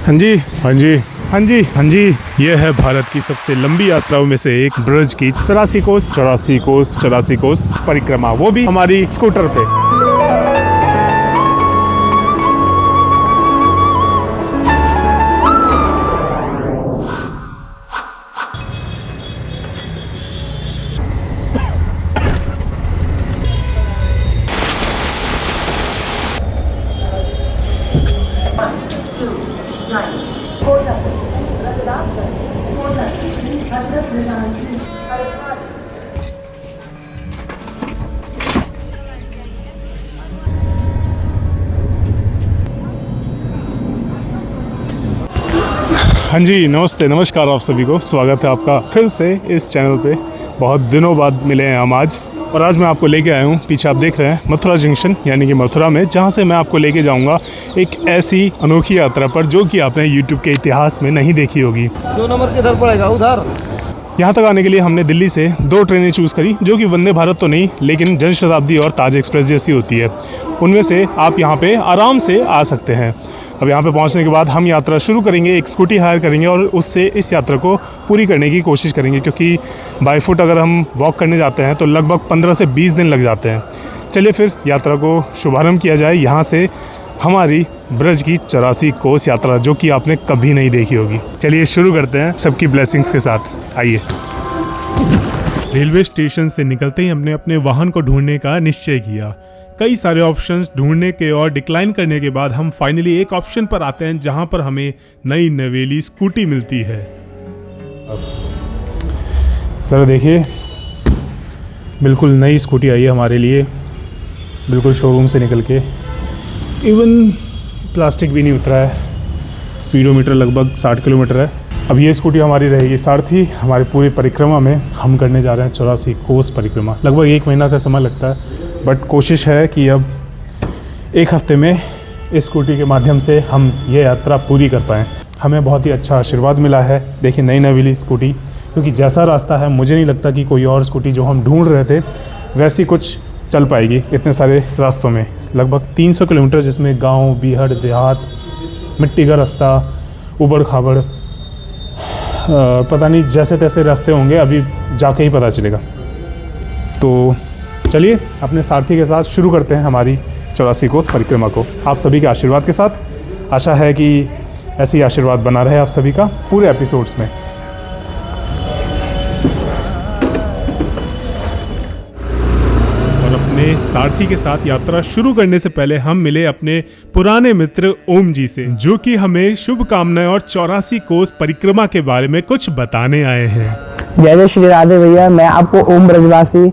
हाँ जी, हाँ जी, हाँ जी, हाँ जी। ये है भारत की सबसे लंबी यात्राओं में से एक, ब्रज की 84 कोस परिक्रमा, वो भी हमारी स्कूटर पे। हाँ जी, नमस्ते, नमस्कार आप सभी को। स्वागत है आपका फिर से इस चैनल पे। बहुत दिनों बाद मिले हैं हम आज, और आज मैं आपको लेके आया हूँ, पीछे आप देख रहे हैं, मथुरा जंक्शन यानी कि मथुरा में, जहाँ से मैं आपको लेके जाऊँगा एक ऐसी अनोखी यात्रा पर जो कि आपने यूट्यूब के इतिहास में नहीं देखी होगी। 2 नंबर किधर पड़ेगा? उधर। यहाँ तक आने के लिए हमने दिल्ली से 2 ट्रेनें चूज़ करी, जो कि वंदे भारत तो नहीं, लेकिन जनशताब्दी और ताज एक्सप्रेस जैसी होती है। उनमें से आप यहाँ पे आराम से आ सकते हैं। अब यहाँ पे पहुँचने के बाद हम यात्रा शुरू करेंगे, एक स्कूटी हायर करेंगे और उससे इस यात्रा को पूरी करने की कोशिश करेंगे, क्योंकि बाई फुट अगर हम वॉक करने जाते हैं तो लगभग 15 से 20 दिन लग जाते हैं। चलिए फिर यात्रा को शुभारंभ किया जाए यहाँ से, हमारी ब्रज की 84 कोस यात्रा, जो कि आपने कभी नहीं देखी होगी। चलिए शुरू करते हैं सबकी ब्लेसिंग्स के साथ, आइए। रेलवे स्टेशन से निकलते ही हमने अपने वाहन को ढूंढने का निश्चय किया। कई सारे ऑप्शंस ढूंढने के और डिक्लाइन करने के बाद हम फाइनली एक ऑप्शन पर आते हैं, जहां पर हमें नई नवेली स्कूटी मिलती है। सर देखिए, बिल्कुल नई स्कूटी आई है हमारे लिए, बिल्कुल शोरूम से निकल के। इवन प्लास्टिक भी नहीं उतरा है। स्पीडोमीटर लगभग 60 किलोमीटर है। अब ये स्कूटी हमारी रहेगी सारथी हमारे पूरी परिक्रमा में। हम करने जा रहे हैं 84 कोस परिक्रमा। लगभग 1 महीना का समय लगता है, बट कोशिश है कि अब 1 हफ्ते में इस स्कूटी के माध्यम से हम ये यात्रा पूरी कर पाएँ। हमें बहुत ही अच्छा आशीर्वाद मिला है। देखिए, नई नवेली स्कूटी, क्योंकि जैसा रास्ता है मुझे नहीं लगता कि कोई और स्कूटी जो हम ढूंढ रहे थे वैसी कुछ चल पाएगी इतने सारे रास्तों में। लगभग 300 किलोमीटर, जिसमें गांव, बीहड़, देहात, मिट्टी का रास्ता, उबड़ खाबड़, पता नहीं जैसे तैसे रास्ते होंगे, अभी जाके ही पता चलेगा। तो चलिए अपने सारथी के साथ शुरू करते हैं हमारी 84 कोस परिक्रमा को, आप सभी के आशीर्वाद के साथ। आशा है कि ऐसी आशीर्वाद बना रहे आप सभी का पूरे एपिसोड्स में। सारथी के साथ यात्रा शुरू करने से पहले हम मिले अपने पुराने मित्र ओम जी से, जो कि हमें शुभकामनाएं और 84 कोस परिक्रमा के बारे में कुछ बताने आए हैं। जय जय श्री राधे भैया। मैं आपको ओम ब्रजवासी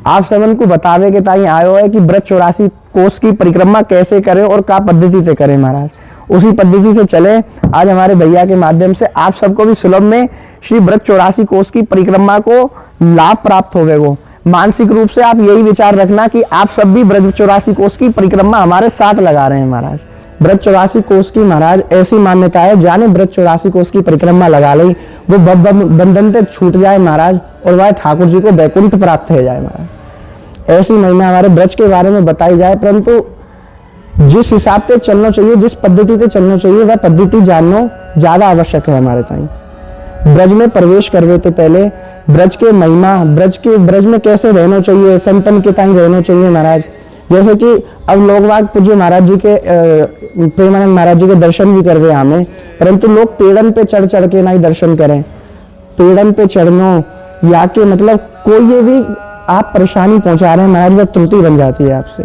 आप सबन को बतावे के ताई आयो है कि ब्रज 84 कोस की परिक्रमा कैसे करें और क्या पद्धति से करें महाराज। उसी पद्धति से चले। आज हमारे भैया के माध्यम से आप सबको भी सुलभ में श्री ब्रज 84 कोस की परिक्रमा को लाभ प्राप्त होवेगो। मानसिक रूप से आप यही विचार रखना कि आप सब भी ब्रज 84 कोस की परिक्रमा हमारे साथ लगा रहे हैं महाराज। ब्रज 84 कोस की महाराज ऐसी मान्यता है, जाने ब्रज 84 कोस की परिक्रमा लगा ली वो बंधन से छूट जाए महाराज, और वह ठाकुर जी को वैकुंठ प्राप्त हो जाए महाराज। ऐसी महिमा हमारे ब्रज के बारे में बताई जाए, परंतु जिस हिसाब से चलना चाहिए, जिस पद्धति से चलना चाहिए, वह पद्धति जानना ज्यादा आवश्यक है हमारे ताई। ब्रज में प्रवेश करवे थे पहले ब्रज के महिमा, ब्रज में कैसे रहना चाहिए, संतन के ताई रहना चाहिए महाराज। जैसे कि अब लोग वाग पूज्य महाराज जी के प्रेमानंद महाराज जी के दर्शन भी करवे हमें, परंतु लोग पेड़न पे चढ़ चढ़ के नहीं दर्शन करें। पेड़न पे चढ़नो या के मतलब कोई भी आप परेशानी पहुंचा रहे हैं महाराज, वह त्रुटि बन जाती है आपसे।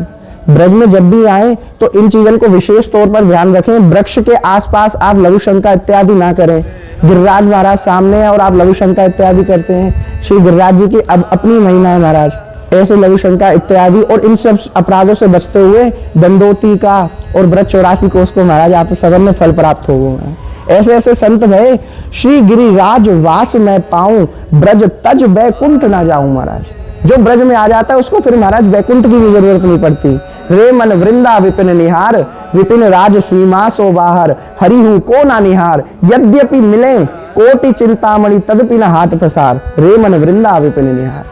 ब्रज में जब भी आए तो इन चीजों को विशेष तौर पर ध्यान रखें। वृक्ष के आसपास आप लघु शंका इत्यादि ना करें। गिरिराज महाराज सामने है और आप लघु शंका इत्यादि करते हैं। श्री गिरिराज जी की अब अपनी महिमा है महाराज। ऐसे लघु शंका इत्यादि और इन सब अपराधों से बचते हुए दंडोती का और ब्रज 84 कोस को महाराज आप सगन में फल प्राप्त होगा। ऐसे ऐसे संत भय श्री गिरिराज वास में पाऊं, ब्रज तज वैकुंठ ना जाऊं महाराज। जो ब्रज में आ जाता है उसको फिर महाराज वैकुंठ की भी जरूरत नहीं पड़ती। रे मन वृंदा विपिन निहार, विपिन राज सीमा सो बाहर, हरि हूं को ना निहार, यद्यपि मिले कोटि चिंतामणि तदपि न हाथ पसार, रे मन वृंदा विपिन निहार।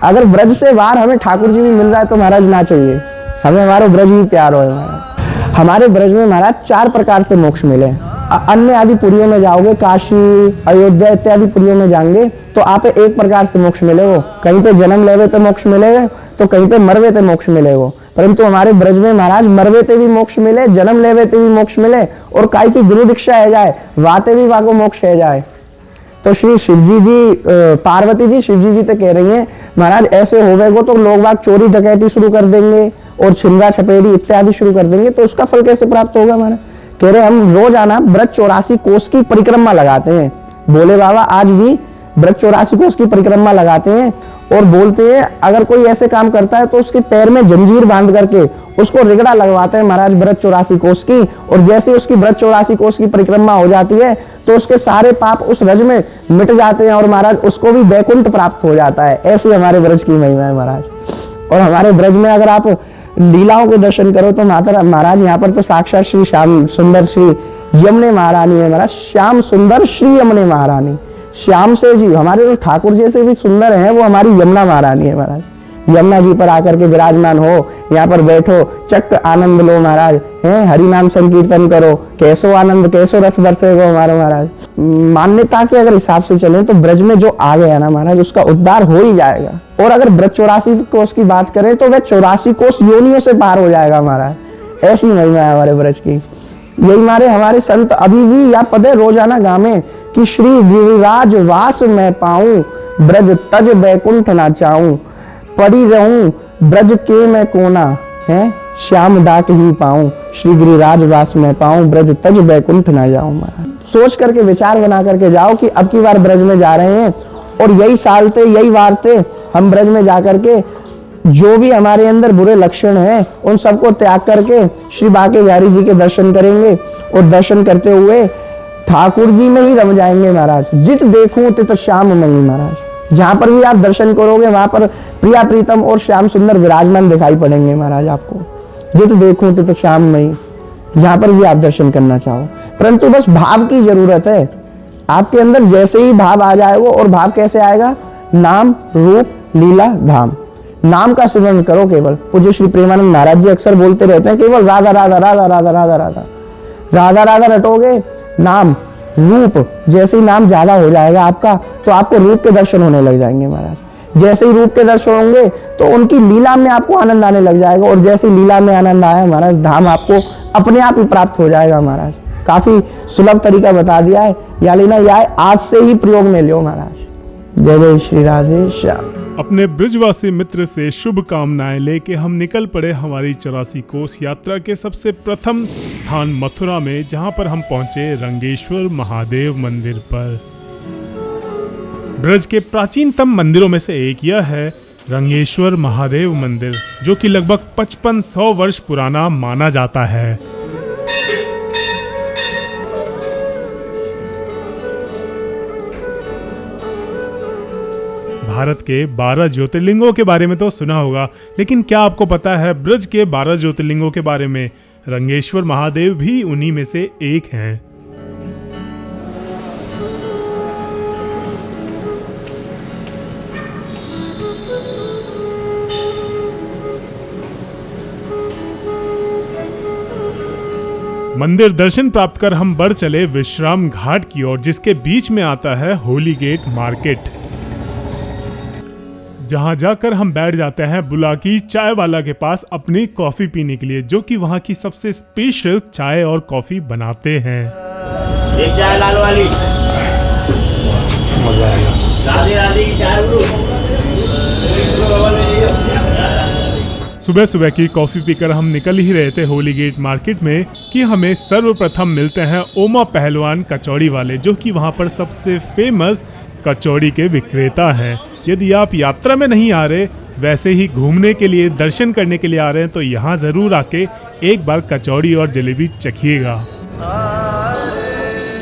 अगर ब्रज से बाहर हमें ठाकुर जी भी मिल रहा है तो महाराज ना चाहिए, हमें हमारा ब्रज ही प्यार हो। हमारे ब्रज में महाराज 4 प्रकार के मोक्ष मिले। अन्य आदि पुरियों में जाओगे, काशी, अयोध्या इत्यादि पुरियों में जाएंगे तो आप एक प्रकार से मोक्ष मिलेगा। कहीं पे जन्म लेवे तो मोक्ष मिलेगा, तो कहीं पे मरवे तो मोक्ष मिलेगा। परंतु हमारे ब्रज में महाराज मरवे ते भी मोक्ष मिले, जन्म लेवे ते भी मोक्ष मिले, और काई की गुरु दीक्षा है जाए वाते भी वाको मोक्ष है जाए। तो श्री शिवजी जी, पार्वती जी शिवजी जी तो कह रही हैं महाराज ऐसे होवेगो तो लोग बाग चोरी डकैती शुरू कर देंगे और छिंदा छपेड़ी इत्यादि शुरू कर देंगे, तो उसका फल कैसे प्राप्त होगा महाराज? कह रहे हम रोजाना ब्रज 84 कोस की परिक्रमा लगाते हैं। बोले बाबा आज भी ब्रज 84 कोस की परिक्रमा लगाते हैं और बोलते हैं अगर कोई ऐसे काम करता है तो उसके पैर में जंजीर बांध करके उसको रिगड़ा लगवाते हैं महाराज ब्रज 84 कोस की, और जैसे उसकी ब्रज 84 कोस की परिक्रमा हो जाती है तो उसके सारे पाप उस रज में मिट जाते हैं और महाराज उसको भी वैकुंठ प्राप्त हो जाता है। ऐसी हमारे ब्रज की महिमा है महाराज। और हमारे ब्रज में अगर आप लीलाओं के दर्शन करो तो माता महाराज यहाँ पर तो साक्षात श्री श्याम सुंदर श्री यमुने महारानी है महाराज। श्याम सुंदर श्री यमुने महारानी, श्याम से जी हमारे जो ठाकुर जी से भी सुंदर हैं वो हमारी यमुना महारानी है महाराज। यमुना जी पर आकर के विराजमान हो, यहाँ पर बैठो, चक्क आनंद लो महाराज, हैं हरि नाम संकीर्तन करो, कैसो आनंद कैसो रस बरसेगो हमारे महाराज। मान्यता के अगर हिसाब से चलें तो ब्रज में जो आ गया ना महाराज उसका उद्धार हो ही जाएगा। और अगर ब्रज 84 कोस की बात करें तो वह 84 कोस योनियों से पार हो जाएगा महाराज। ऐसी महिमा है हमारे ब्रज की। यही मारे हमारे संत अभी भी या पदे रोजाना गावे कि श्री गिरिराज वास मैं पाऊं, ब्रज तज बैकुंठ ना चाऊं, पड़ी रहूं ब्रज के मैं कोना, है श्याम डाक ही पाऊं, श्री गिरिराज वास मैं पाऊं, ब्रज तज बैकुंठ ना जाऊं महाराज। सोच करके विचार बना करके जाओ कि अब की बार ब्रज में जा रहे हैं और यही साल थे यही वार थे हम ब्रज में जाकर के जो भी हमारे अंदर बुरे लक्षण हैं उन सबको त्याग करके श्री बांके बिहारी जी के दर्शन करेंगे और दर्शन करते हुए ठाकुर जी में ही रम जाएंगे महाराज। जित देखूं तित श्याम नहीं महाराज। जहां पर भी आप दर्शन करोगे वहां पर प्रिया प्रीतम और श्याम सुंदर विराजमान दिखाई पड़ेंगे महाराज आपको। जित देखूं तित श्याम नहीं, जहां पर भी आप दर्शन करना चाहो, परंतु बस भाव की जरूरत है। आपके अंदर जैसे ही भाव आ जाएगा, और भाव कैसे आएगा? नाम रूप लीला धाम। नाम का सुमरण करो केवल। पूज्य श्री प्रेमानंद महाराज जी अक्सर बोलते रहते हैं केवल राधा राधा राधा राधा राधा राधा राधा राधा रटोगे। नाम रूप जैसे ही नाम ज्यादा हो जाएगा आपका तो आपको रूप के दर्शन होने लग जाएंगे महाराज। जैसे ही रूप के दर्शन होंगे तो उनकी लीला में आपको आनंद आने लग जाएगा, और जैसे लीला में आनंद आया महाराज धाम आपको अपने आप ही प्राप्त हो जाएगा महाराज। काफी सुलभ तरीका बता दिया है, या लेना या आज से ही प्रयोग में लियो महाराज। जय जय श्री राधे श्याम। अपने ब्रजवासी मित्र से शुभ कामनाएं लेके हम निकल पड़े हमारी 84 कोस यात्रा के सबसे प्रथम स्थान मथुरा में, जहां पर हम पहुंचे रंगेश्वर महादेव मंदिर पर। ब्रज के प्राचीनतम मंदिरों में से एक यह है रंगेश्वर महादेव मंदिर, जो कि लगभग 5500 वर्ष पुराना माना जाता है। भारत के 12 ज्योतिर्लिंगों के बारे में तो सुना होगा, लेकिन क्या आपको पता है ब्रज के 12 ज्योतिर्लिंगों के बारे में? रंगेश्वर महादेव भी उन्हीं में से एक हैं। मंदिर दर्शन प्राप्त कर हम बढ़ चले विश्राम घाट की ओर, जिसके बीच में आता है होली गेट मार्केट, जहां जाकर हम बैठ जाते हैं बुलाकी चाय वाला के पास अपनी कॉफी पीने के लिए, जो कि वहां की सबसे स्पेशल चाय और कॉफी बनाते हैं। एक चाय लाल वाली। मजा आएगा। राधे राधे की चाय ब्रो। सुबह सुबह की कॉफी पीकर हम निकल ही रहे थे होली गेट मार्केट में कि हमें सर्वप्रथम मिलते हैं ओमा पहलवान कचौड़ी वाले, जो कि वहां पर सबसे फेमस कचौड़ी के विक्रेता हैं। यदि आप यात्रा में नहीं आ रहे, वैसे ही घूमने के लिए दर्शन करने के लिए आ रहे हैं, तो यहाँ ज़रूर आके एक बार कचौड़ी और जलेबी चखिएगा।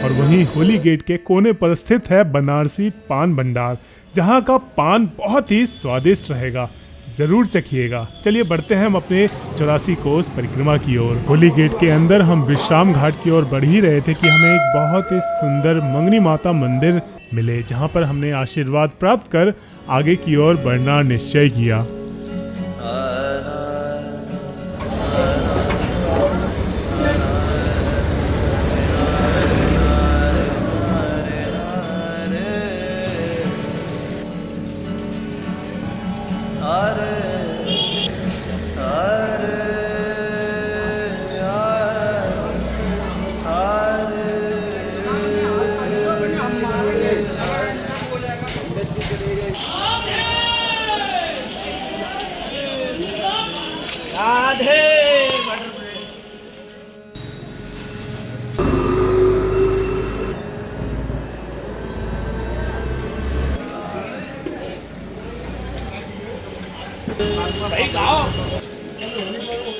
और वहीं होली गेट के कोने पर स्थित है बनारसी पान भंडार, जहाँ का पान बहुत ही स्वादिष्ट रहेगा, जरूर चखिएगा। चलिए बढ़ते हैं हम अपने 84 कोस परिक्रमा की ओर। होली गेट के अंदर हम विश्राम घाट की ओर बढ़ ही रहे थे कि हमें एक बहुत ही सुंदर मंगनी माता मंदिर मिले, जहां पर हमने आशीर्वाद प्राप्त कर आगे की ओर बढ़ना निश्चय किया। राधे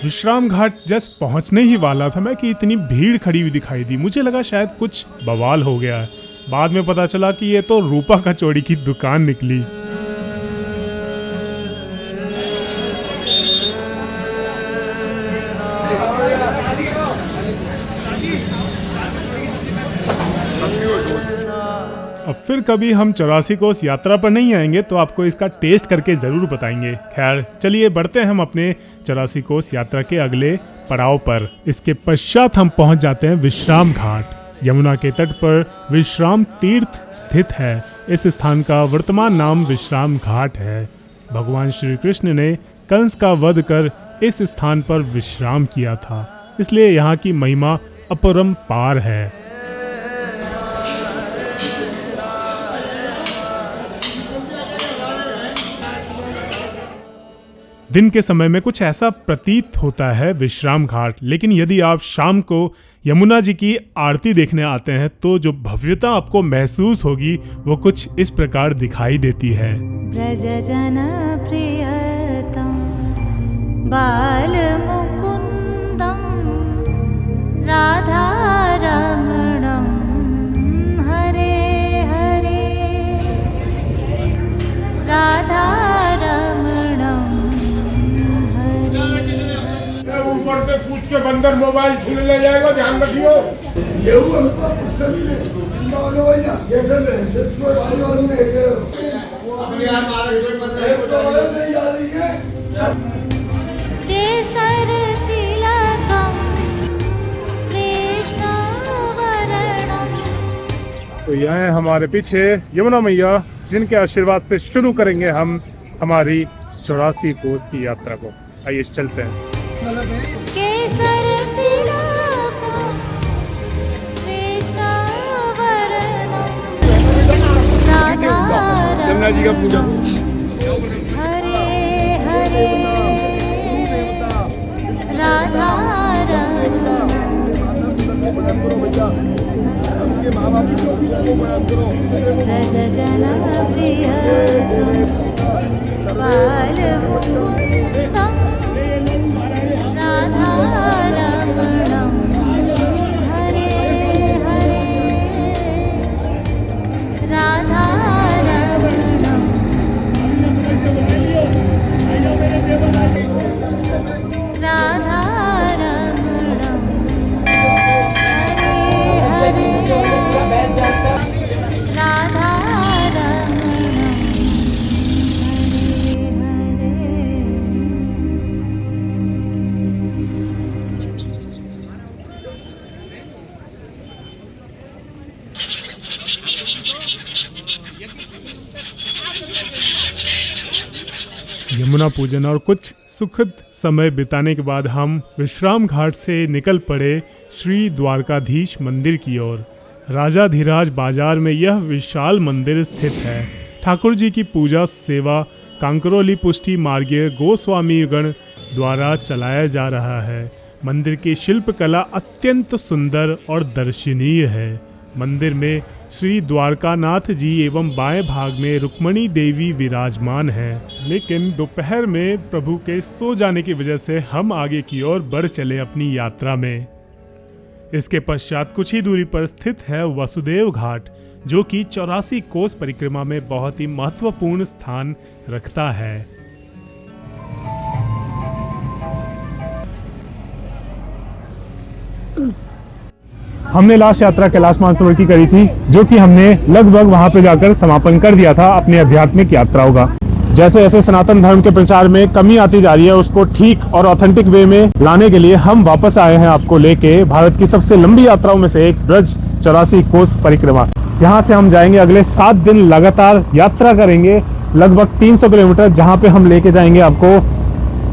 विश्राम घाट जस्ट पहुंचने ही वाला था मैं कि इतनी भीड़ खड़ी हुई दिखाई दी। मुझे लगा शायद कुछ बवाल हो गया है। बाद में पता चला कि ये तो रूपा कचौड़ी की दुकान निकली। अब फिर कभी हम 84 कोस यात्रा पर नहीं आएंगे तो आपको इसका टेस्ट करके ज़रूर बताएंगे। खैर चलिए बढ़ते हैं हम अपने 84 कोस यात्रा के अगले पड़ाव पर। इसके पश्चात हम पहुंच जाते हैं विश्राम घाट। यमुना के तट पर विश्राम तीर्थ स्थित है। इस स्थान का वर्तमान नाम विश्राम घाट है। भगवान श्री कृष्ण ने कंस का वध कर इस स्थान पर विश्राम किया था, इसलिए यहाँ की महिमा अपरंपार है। दिन के समय में कुछ ऐसा प्रतीत होता है विश्राम घाट, लेकिन यदि आप शाम को यमुना जी की आरती देखने आते हैं तो जो भव्यता आपको महसूस होगी वो कुछ इस प्रकार दिखाई देती है। व्रजजन प्रियतम बाल मुकुंदम राधा रमणम हरे हरे राधा ऊपर से पूछ के बंदर मोबाइल छूने ले जाएगा, ध्यान रखियो। ये हमको पसंद है। चिंता होने वाली है। जैसे मैं तो वाली वाली में है। अपने यार मारा कोई बंदर है तो नहीं आ रही है। केसर तिलकम कृष्ण वरणम। तो यह है हमारे पीछे यमुना मैया, जिनके आशीर्वाद से शुरू करेंगे हम हमारी 84 कोस की यात्रा को। आइए चलते हैं। केसर तिलकम कृष्ण वरणम यमुना जी का पूजा हरे हरे राधा व्रजजन प्रियतम बाल मुकुंदम राधा रमणम हरे हरे राधा रमणम राधा रमणम हरे हरे राधा रमणम हरे यमुना पूजन और कुछ सुखद समय बिताने के बाद हम विश्राम घाट से निकल पड़े श्री द्वारकाधीश मंदिर की ओर। राजाधिराज बाजार में यह विशाल मंदिर स्थित है। ठाकुर जी की पूजा सेवा कांकरोली पुष्टि मार्गीय गोस्वामी गण द्वारा चलाया जा रहा है। मंदिर की शिल्पकला अत्यंत सुंदर और दर्शनीय है। मंदिर में श्री द्वारकानाथ जी एवं बाएं भाग में रुक्मणी देवी विराजमान हैं। लेकिन दोपहर में प्रभु के सो जाने की वजह से हम आगे की ओर बढ़ चले अपनी यात्रा में। इसके पश्चात कुछ ही दूरी पर स्थित है वसुदेव घाट, जो कि 84 कोस परिक्रमा में बहुत ही महत्वपूर्ण स्थान रखता है। हमने लास्ट यात्रा कैलाश मानसरोवर की करी थी, जो कि हमने लगभग वहां पे जाकर समापन कर दिया था अपने आध्यात्मिक यात्राओं का। जैसे जैसे सनातन धर्म के प्रचार में कमी आती जा रही है, उसको ठीक और ऑथेंटिक वे में लाने के लिए हम वापस आए हैं आपको लेके भारत की सबसे लंबी यात्राओं में से एक ब्रज 84 कोस परिक्रमा। यहाँ से हम जाएंगे, अगले 7 दिन लगातार यात्रा करेंगे लगभग 300 किलोमीटर, जहाँ पे हम लेके जाएंगे आपको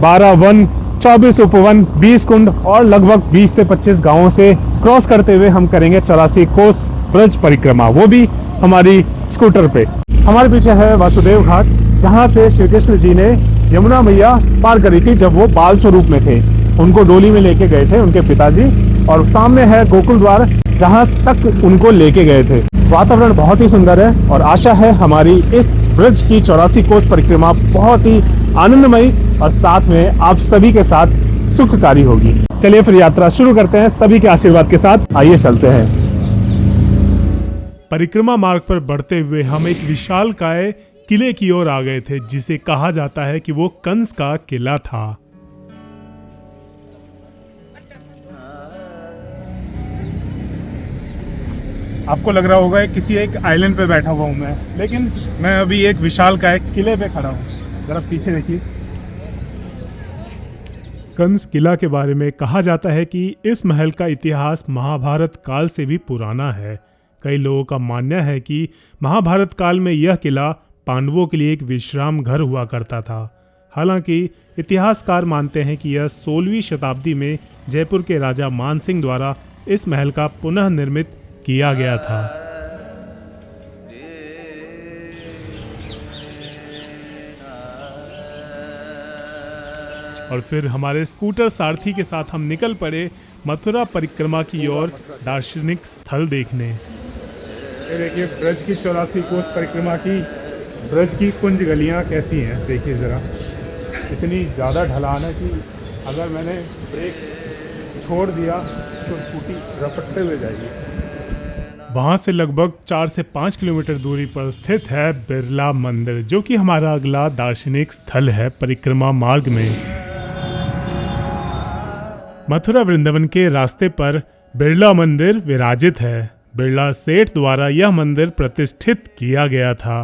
12 वन, 24 उपवन, 20 कुंड और लगभग 20 से 25 गांवों से क्रॉस करते हुए हम करेंगे 84 कोस ब्रज परिक्रमा, वो भी हमारी स्कूटर पे। हमारे पीछे है वासुदेव घाट, जहाँ से श्री कृष्ण जी ने यमुना मैया पार करी थी जब वो बाल स्वरूप में थे। उनको डोली में लेके गए थे उनके पिताजी, और सामने है गोकुल द्वार, जहाँ तक उनको लेके गए थे। वातावरण बहुत ही सुंदर है और आशा है हमारी इस ब्रज की 84 कोस परिक्रमा बहुत ही आनंदमयी और साथ में आप सभी के साथ सुखकारी होगी। चलिए फिर यात्रा शुरू करते हैं सभी के आशीर्वाद के साथ। आइए चलते हैं। परिक्रमा मार्ग पर बढ़ते हुए हम एक विशालकाय किले की ओर आ गए थे, जिसे कहा जाता है कि वो कंस का किला था। आपको लग रहा होगा किसी एक आइलैंड पे बैठा हुआ हूँ मैं, लेकिन मैं अभी एक विशालकाय किले पे खड़ा हूँ। जरा पीछे देखिए। कंस किला के बारे में कहा जाता है कि इस महल का इतिहास महाभारत काल से भी पुराना है। कई लोगों का मानना है कि महाभारत काल में यह किला पांडवों के लिए एक विश्राम घर हुआ करता था। हालांकि इतिहासकार मानते हैं कि यह 16वीं शताब्दी में जयपुर के राजा मानसिंह द्वारा इस महल का पुनः निर्मित किया गया था। और फिर हमारे स्कूटर सारथी के साथ हम निकल पड़े मथुरा परिक्रमा की ओर दार्शनिक स्थल देखने। ये देखिए ब्रज की 84 कोस परिक्रमा की ब्रज की कुंज गलियां कैसी हैं, देखिए ज़रा। इतनी ज़्यादा ढलान है कि अगर मैंने ब्रेक छोड़ दिया तो स्कूटी रपटते हुए जाएगी। वहाँ से लगभग 4 से 5 किलोमीटर दूरी पर स्थित है बिरला मंदिर, जो कि हमारा अगला दार्शनिक स्थल है परिक्रमा मार्ग में। मथुरा वृंदावन के रास्ते पर बिरला मंदिर विराजित है। बिरला सेठ द्वारा यह मंदिर प्रतिष्ठित किया गया था।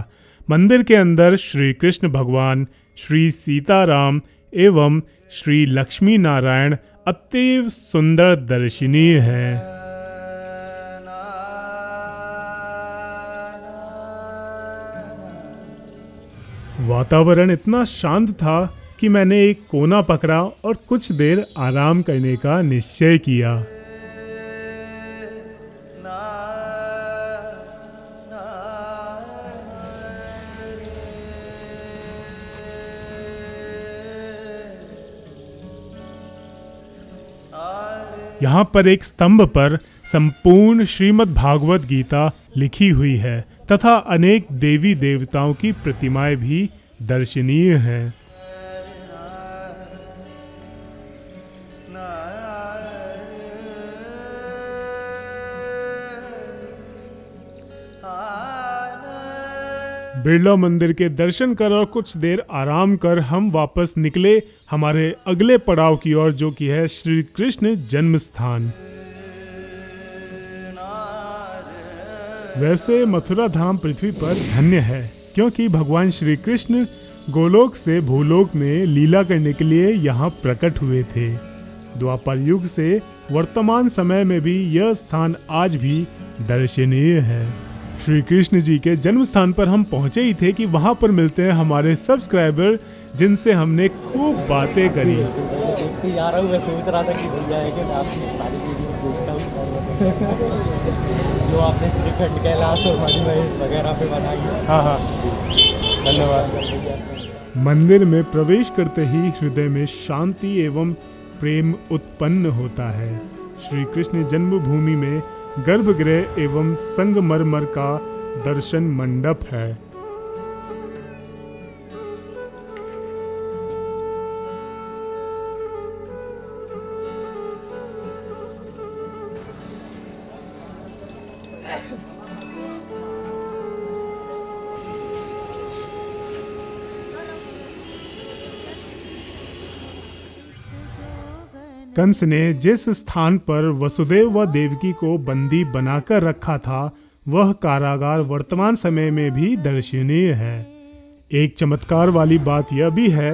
मंदिर के अंदर श्री कृष्ण भगवान, श्री सीताराम एवं श्री लक्ष्मी नारायण अतीव सुंदर दर्शनीय हैं। वातावरण इतना शांत था कि मैंने एक कोना पकड़ा और कुछ देर आराम करने का निश्चय किया। यहाँ पर एक स्तंभ पर संपूर्ण श्रीमद् भागवत गीता लिखी हुई है तथा अनेक देवी देवताओं की प्रतिमाएं भी दर्शनीय हैं। बिरला मंदिर के दर्शन कर और कुछ देर आराम कर हम वापस निकले हमारे अगले पड़ाव की ओर, जो कि है श्री कृष्ण जन्म स्थान। वैसे मथुरा धाम पृथ्वी पर धन्य है, क्योंकि भगवान श्री कृष्ण गोलोक से भूलोक में लीला करने के लिए यहाँ प्रकट हुए थे। द्वापर युग से वर्तमान समय में भी यह स्थान आज भी दर्शनीय है। श्री कृष्ण जी के जन्म स्थान पर हम पहुंचे ही थे कि वहां पर मिलते हैं हमारे सब्सक्राइबर, जिनसे हमने खूब बातें करी। यार मैं सोच रहा था कि भैया है कि आपकी सारी वीडियो देखता हूँ जो आपने श्रीखंड कैलाश और मणि महेश वगैरह पे बनाई है। हाँ, धन्यवाद। मंदिर में प्रवेश करते ही हृदय में शांति एवं प्रेम उत्पन्न होता है। श्री कृष्ण जन्मभूमि में गर्भगृह एवं संगमरमर का दर्शन मंडप है। कंस ने जिस स्थान पर वसुदेव व देवकी को बंदी बनाकर रखा था, वह कारागार वर्तमान समय में भी दर्शनीय है। एक चमत्कार वाली बात यह भी है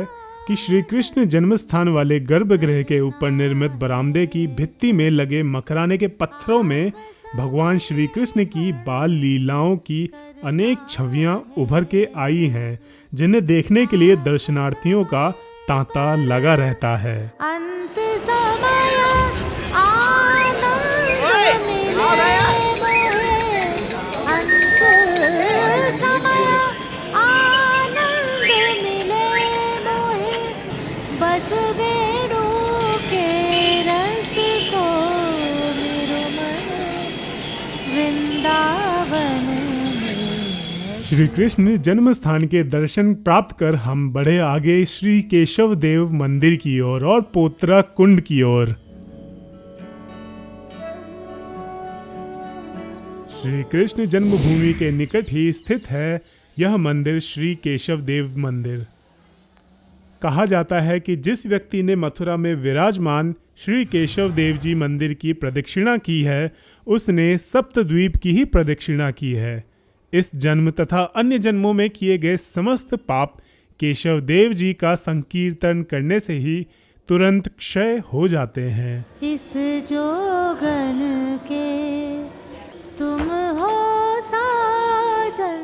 कि श्री कृष्ण जन्म स्थान वाले गर्भगृह के ऊपर निर्मित बरामदे की भित्ति में लगे मकराने के पत्थरों में भगवान श्री कृष्ण की बाल लीलाओं की अनेक छवियां उभर के आई हैं, जिन्हें देखने के लिए दर्शनार्थियों का तांता लगा रहता है। अंत समय आनंद मिले मोहे, अंत समय आनंद मिले मोहे, बस वेणु के रस को मेरो मन वृंदावन में। श्री कृष्ण जन्म स्थान के दर्शन प्राप्त कर हम बढ़े आगे श्री केशव देव मंदिर की ओर और पोत्रा कुंड की ओर। श्री कृष्ण जन्मभूमि के निकट ही स्थित है यह मंदिर श्री केशव देव मंदिर। कहा जाता है कि जिस व्यक्ति ने मथुरा में विराजमान श्री केशव देव जी मंदिर की प्रदक्षिणा की है, उसने सप्तद्वीप की ही प्रदक्षिणा की है। इस जन्म तथा अन्य जन्मों में किए गए समस्त पाप केशव देव जी का संकीर्तन करने से ही तुरंत क्षय हो जाते हैं। इस जोगन के तुम हो साजन।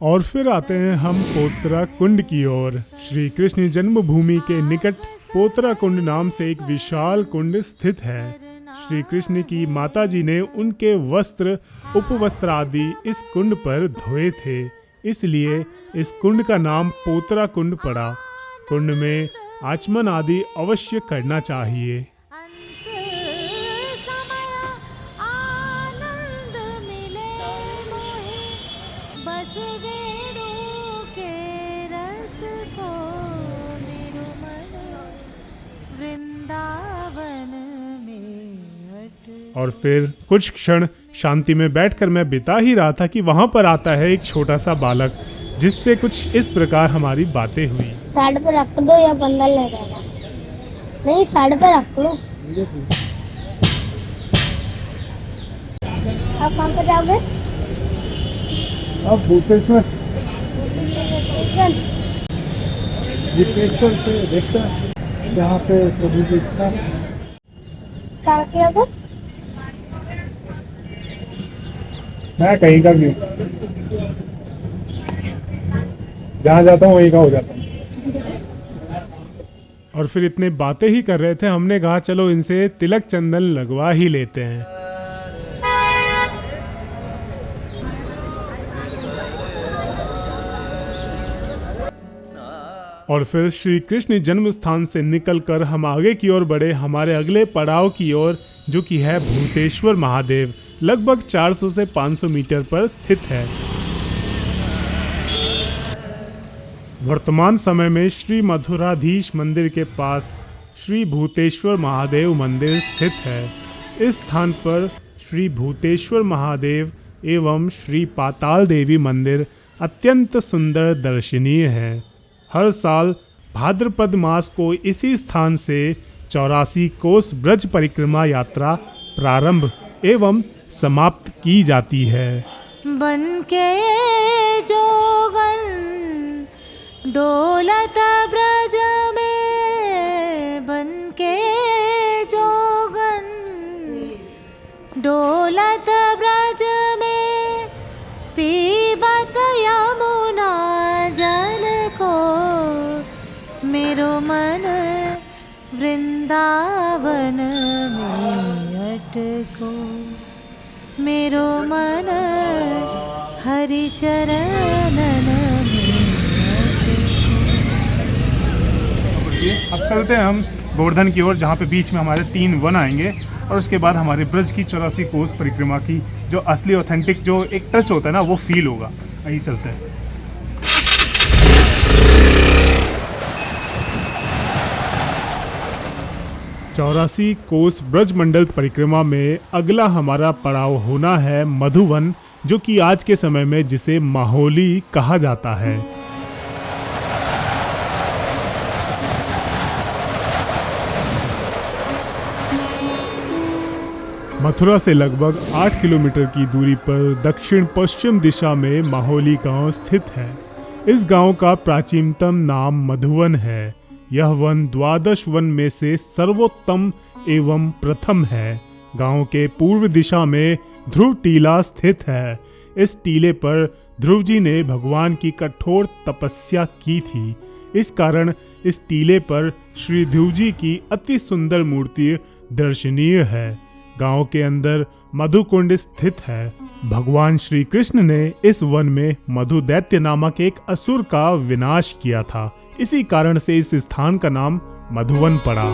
और फिर आते हैं हम पोत्रा कुंड की ओर। श्री कृष्ण जन्मभूमि के निकट पोत्रा कुंड नाम से एक विशाल कुंड स्थित है। श्री कृष्ण की माता जी ने उनके वस्त्र, उपवस्त्र आदि इस कुंड पर धोए थे, इसलिए इस कुंड का नाम पोत्रा कुंड पड़ा। कुंड में आचमन आदि अवश्य करना चाहिए। अंत समय आनंद मिले मोहे, बस वेणु के रस को मेरो मन वृंदावन में अट। और फिर कुछ क्षण शांति में बैठकर मैं बिता ही रहा था कि वहां पर आता है एक छोटा सा बालक, जिससे कुछ इस प्रकार हमारी बातें हुई। साइड पे रख दो या बंडल ले जाएगा। नहीं, साइड पे रख लो। आप कहाँ पे जाओगे? अब भूतेश्वर से देखता जहाँ पे प्रभु देखता। कहाँ किया वो? मैं कहीं का भी जहाँ जाता हूँ वहीं का हो जाता हूँ। और फिर इतने बातें ही कर रहे थे, हमने कहा चलो इनसे तिलक चंदन लगवा ही लेते हैं। और फिर श्री कृष्ण जन्म स्थान से निकलकर हम आगे की ओर बढ़े, हमारे अगले पड़ाव की ओर, जो कि है भूतेश्वर महादेव। लगभग 400 से 500 मीटर पर स्थित है। वर्तमान समय में श्री मथुराधीश मंदिर के पास श्री भूतेश्वर महादेव मंदिर स्थित है। इस स्थान पर श्री भूतेश्वर महादेव एवं श्री पाताल देवी मंदिर अत्यंत सुंदर दर्शनीय है। हर साल भाद्रपद मास को इसी स्थान से 84 कोस ब्रज परिक्रमा यात्रा प्रारंभ एवं समाप्त की जाती है। बन के जोगन डोलत ब्रज में, बन के जोगन डोलत ब्रज में, पीबत यमुना जल को मेरो मन वृंदावन में अटको, मेरो मन हरि चरणन में। अब चलते हैं हम गोवर्धन की ओर, जहाँ पे बीच में हमारे 3 वन आएंगे और उसके बाद हमारे ब्रज की 84 कोस परिक्रमा की जो असली ऑथेंटिक जो एक टच होता है ना, वो फील होगा। आइए चलते हैं। चौरासी कोस ब्रज मंडल परिक्रमा में अगला हमारा पड़ाव होना है मधुवन, जो कि आज के समय में जिसे माहौली कहा जाता है। मथुरा से लगभग 8 किलोमीटर की दूरी पर दक्षिण पश्चिम दिशा में माहौली गांव स्थित है। इस गांव का प्राचीनतम नाम मधुवन है। यह वन 12 वन में से सर्वोत्तम एवं प्रथम है। गांव के पूर्व दिशा में ध्रुव टीला स्थित है। इस टीले पर ध्रुव जी ने भगवान की कठोर तपस्या की थी। इस कारण इस टीले पर श्री ध्रुव जी की अति सुंदर मूर्ति दर्शनीय है। गांव के अंदर मधुकुंड स्थित है। भगवान श्री कृष्ण ने इस वन में मधु दैत्य नामक एक असुर का विनाश किया था। इसी कारण से इस स्थान का नाम मधुवन पड़ा।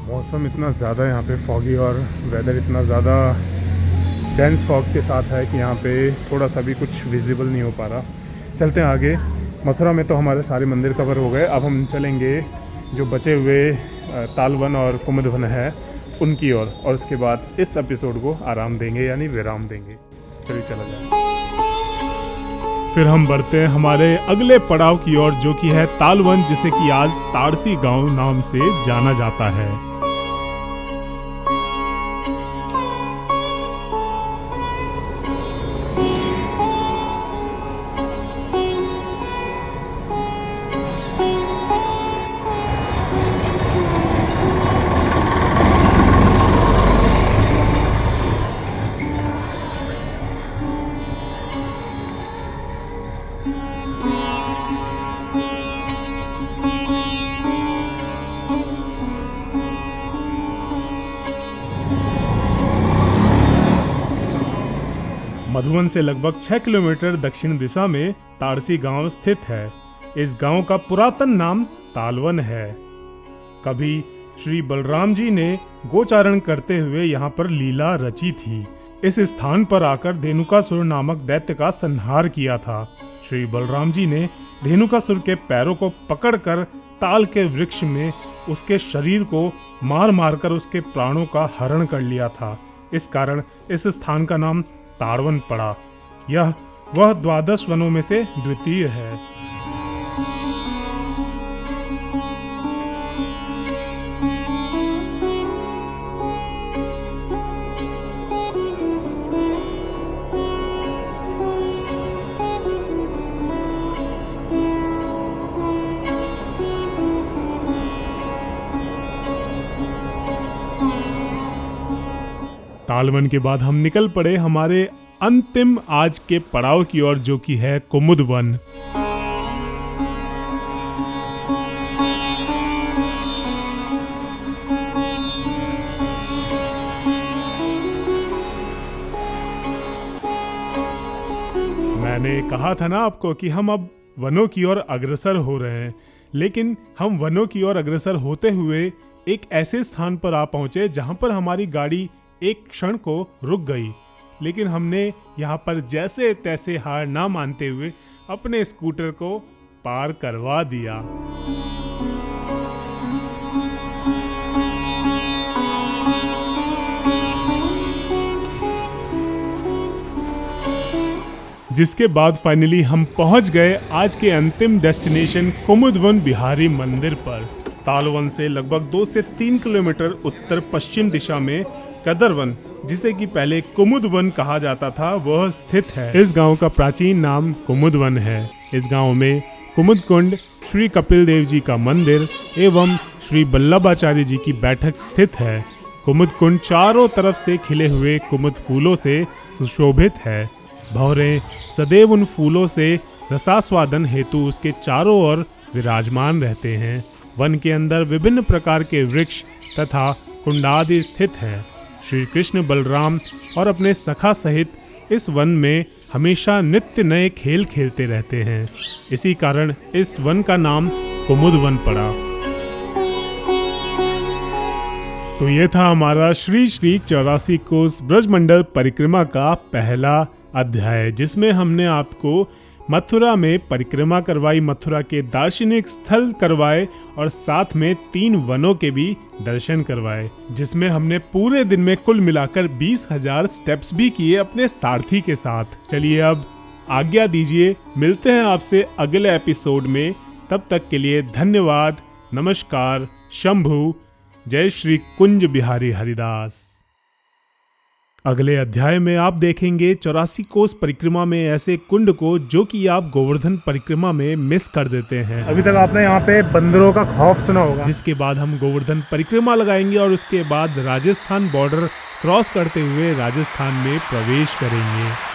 मौसम इतना ज़्यादा यहाँ पे फॉगी और वेदर इतना ज़्यादा डेंस फॉग के साथ है कि यहाँ पे थोड़ा सा भी कुछ विजिबल नहीं हो पा रहा। चलते हैं आगे। मथुरा में तो हमारे सारे मंदिर कवर हो गए। अब हम चलेंगे जो बचे हुए तालवन और कुमुदवन है उनकी ओर, और उसके बाद इस एपिसोड को आराम देंगे यानी विराम देंगे। चलिए चला जाए। फिर हम बढ़ते हैं हमारे अगले पड़ाव की ओर, जो कि है तालवन, जिसे कि आज ताड़सी गांव नाम से जाना जाता है। मधुवन से लगभग 6 किलोमीटर दक्षिण दिशा में ताड़सी गांव स्थित है। इस गांव का पुरातन नाम तालवन है। कभी श्री बलराम जी ने गोचारण करते हुए यहाँ पर लीला रची थी। इस स्थान पर आकर धेनुकासुर नामक दैत्य का संहार किया था। श्री बलराम जी ने धेनुकासुर के पैरों को पकड़कर ताल के वृक्ष में उसके शरीर को मार मारकर उसके प्राणों का हरण कर लिया था। इस कारण इस स्थान का नाम ताड़वन पड़ा। यह वह 12 वनों में से द्वितीय है। तालवन के बाद हम निकल पड़े हमारे अंतिम आज के पड़ाव की ओर, जो कि है कुमुदवन। मैंने कहा था ना आपको कि हम अब वनों की ओर अग्रसर हो रहे हैं, लेकिन हम वनों की ओर अग्रसर होते हुए एक ऐसे स्थान पर आ पहुंचे जहां पर हमारी गाड़ी एक क्षण को रुक गई। लेकिन हमने यहाँ पर जैसे तैसे हार ना मानते हुए अपने स्कूटर को पार करवा दिया। जिसके बाद फाइनली हम पहुंच गए आज के अंतिम डेस्टिनेशन कुमुदवन बिहारी मंदिर पर। तालवन से लगभग 2 से 3 किलोमीटर उत्तर पश्चिम दिशा में कदरवन, जिसे कि पहले कुमुदवन कहा जाता था, वह स्थित है। इस गांव का प्राचीन नाम कुमुदवन है। इस गांव में कुमुद कुंड, श्री कपिल देव जी का मंदिर एवं श्री बल्लभाचार्य जी की बैठक स्थित है। कुमुद कुंड चारों तरफ से खिले हुए कुमुद फूलों से सुशोभित है। भौरे सदैव उन फूलों से रसास्वादन हेतु उसके चारों ओर विराजमान रहते हैं। वन के अंदर विभिन्न प्रकार के वृक्ष तथा कुंडादि स्थित हैं। श्री कृष्ण बलराम और अपने सखा सहित इस वन में हमेशा नित्य नए खेल खेलते रहते हैं। इसी कारण इस वन का नाम कुमुदवन पड़ा। तो ये था हमारा श्री श्री 84 कोस ब्रजमंडल परिक्रमा का पहला अध्याय, जिसमें हमने आपको मथुरा में परिक्रमा करवाई, मथुरा के दार्शनिक स्थल करवाए और साथ में 3 वनों के भी दर्शन करवाए, जिसमें हमने पूरे दिन में कुल मिलाकर 20,000 स्टेप्स भी किए अपने सारथी के साथ। चलिए अब आज्ञा दीजिए, मिलते हैं आपसे अगले एपिसोड में। तब तक के लिए धन्यवाद, नमस्कार, शंभु, जय श्री कुंज बिहारी हरिदास। अगले अध्याय में आप देखेंगे 84 कोस परिक्रमा में ऐसे कुंड को जो कि आप गोवर्धन परिक्रमा में मिस कर देते हैं। अभी तक आपने यहाँ पे बंदरों का खौफ सुना होगा। जिसके बाद हम गोवर्धन परिक्रमा लगाएंगे और उसके बाद राजस्थान बॉर्डर क्रॉस करते हुए राजस्थान में प्रवेश करेंगे।